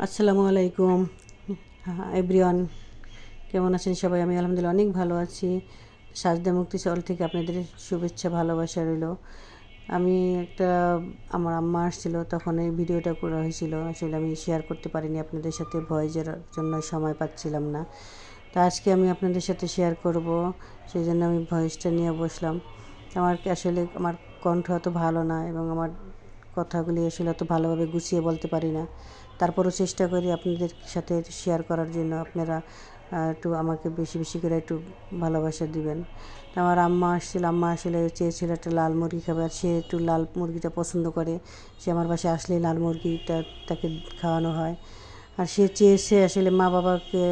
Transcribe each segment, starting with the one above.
আসসালামু আলাইকুম এভরিওয়ান, কেমন আছেন সবাই? আমি আলহামদুলিল্লাহ অনেক ভালো আছি। সাজদা মুক্তি চ্যানেল থেকে আপনাদের শুভেচ্ছা ভালোবাসা রইল। আমি আমার আম্মা আসছিল, তখন এই ভিডিওটা করা হয়েছিল। আসলে আমি শেয়ার করতে পারিনি আপনাদের সাথে, ভয়েসের জন্য সময় পাচ্ছিলাম না। তা আজকে আমি আপনাদের সাথে শেয়ার করব, সেই জন্য আমি ভয়েসটা নিয়ে বসলাম। আমার কণ্ঠ অত ভালো না এবং আমার কথাগুলি আসলে অত ভালোভাবে গুছিয়ে বলতে পারি না। তারপরও চেষ্টা করি আপনাদের সাথে শেয়ার করার জন্য। আপনারা একটু আমাকে বেশি বেশি করে একটু ভালোবাসা দিবেন। আমার আম্মা আসছিল, আম্মা আসলে চেয়েছিল একটা লাল মুরগি খাবে, আর সে একটু লাল মুরগিটা পছন্দ করে। সে আমার বাসায় আসলেই লাল মুরগিটা তাকে খাওয়ানো হয়। আর সে চেয়েছে আসলে মা বাবাকে,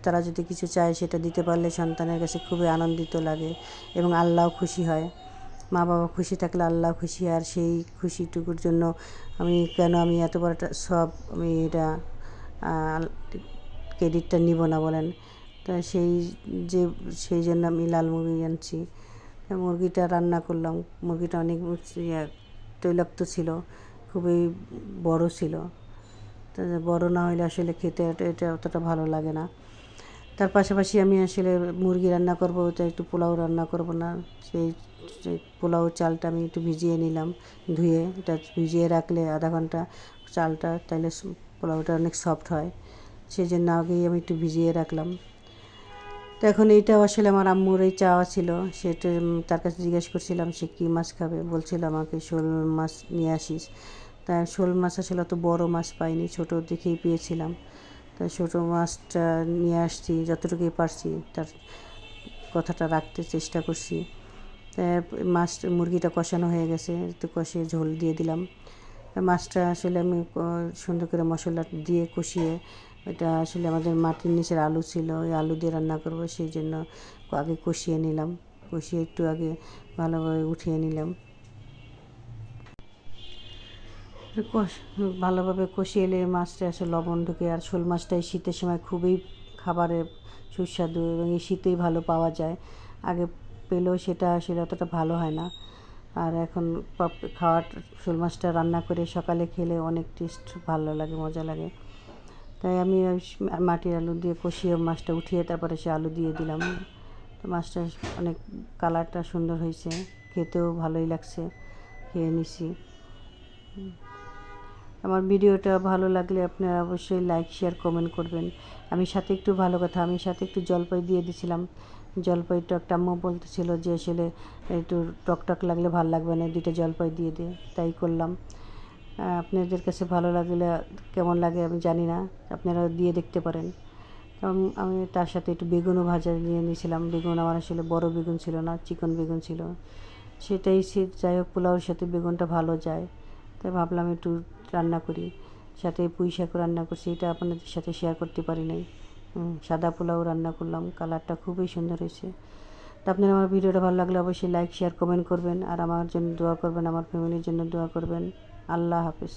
তারা যদি কিছু চায় সেটা দিতে পারলে সন্তানের কাছে খুবই আনন্দিত লাগে এবং আল্লাহও খুশি হয়। মা বাবা খুশি থাকলে আল্লাহ খুশি। আর সেই খুশিটুকুর জন্য আমি এত বড় একটা আমি এটা ক্রেডিটটা নিব না বলেন। তা যে সেই জন্য আমি লাল মুরগি আনছি। মুরগিটা রান্না করলাম। মুরগিটা অনেক তৈলাক্ত ছিল, খুবই বড় ছিল। তা বড় না হলে আসলে খেতে এটা অতটা ভালো লাগে না। তার পাশাপাশি আমি আসলে মুরগি রান্না করব, তো একটু পোলাও রান্না করব না, সেই পোলাও চালটা আমি একটু ভিজিয়ে নিলাম, ধুয়ে এটা ভিজিয়ে রাখলে আধা ঘন্টা চালটা, তাহলে পোলাওটা অনেক সফট হয়। সেই জন্য আগেই আমি একটু ভিজিয়ে রাখলাম। তো এখন এইটাও আসলে আমার আম্মুর এই চাওয়া ছিল। সেটা তার কাছে জিজ্ঞেস করছিলাম সে কী মাছ খাবে, বলছিল আমাকে শোল মাছ নিয়ে আসিস। তা শোল মাছ আসলে অত বড় মাছ পাইনি, ছোট দেখেই পেয়েছিলাম। তা ছোটো মাছটা নিয়ে আসছি, যতটুকুই পারছি তার কথাটা রাখতে চেষ্টা করছি। মুরগিটা কষানো হয়ে গেছে, একটু কষিয়ে ঝোল দিয়ে দিলাম। মাছটা আসলে আমি সুন্দর করে মশলা দিয়ে কষিয়ে, এটা আসলে আমাদের মাটির নিচের আলু ছিল, ওই আলু দিয়ে রান্না করব, সেই জন্য আগে কষিয়ে নিলাম। কষিয়ে একটু আগে ভালোভাবে উঠিয়ে নিলাম। ভালোভাবে কষিয়ে এলে মাছটা আসলে লবণ ঢুকে। আর শোল মাছটা এই শীতের সময় খুবই খাবারে সুস্বাদু এবং এই শীতেই ভালো পাওয়া যায়। আগে পেলেও সেটা আসলে অতটা ভালো হয় না। আর এখন শোল মাছটা রান্না করে সকালে খেলে অনেক টেস্ট ভালো লাগে, মজা লাগে। তাই আমি মাটির আলু দিয়ে কষিয়ে মাছটা উঠিয়ে তারপরে সে আলু দিয়ে দিলাম। তো মাছটা অনেক কালারটা সুন্দর হয়েছে, খেতেও ভালোই লাগছে, খেয়ে নিছি। আমার ভিডিওটা ভালো লাগলে আপনারা অবশ্যই লাইক শেয়ার কমেন্ট করবেন। আমি সাথে একটু জলপাই দিয়ে দিছিলাম। জলপাই টকটা আম্মু বলতেছিল যে আসলে একটু টকটক লাগলে ভালো লাগবে না, 2টা জলপাই দিয়ে দে, তাই করলাম। আপনাদের কাছে ভালো লাগলে, কেমন লাগে আমি জানি না, আপনারা দিয়ে দেখতে পারেন। আমি তার সাথে একটু বেগুনও ভাজা নিয়ে নিয়েছিলাম। বেগুন আমার আসলে বড় বেগুন ছিল না, চিকন বেগুন ছিল। সেটাই যাই হোক, পোলাওর সাথে বেগুনটা ভালো যায়, তাই ভাবলাম একটু রান্না করি। সাথে পুঁই শাক রান্না করছি, এটা আপনাদের সাথে শেয়ার করতে পারি নাই। সাদা পোলাও রান্না করলাম, কালারটা খুবই সুন্দর হয়েছে। তা আপনার আমার ভিডিওটা ভালো লাগলে অবশ্যই লাইক শেয়ার কমেন্ট করবেন, আর আমার জন্য দোয়া করবেন, আমার ফ্যামিলির জন্য দোয়া করবেন। আল্লাহ হাফেজ।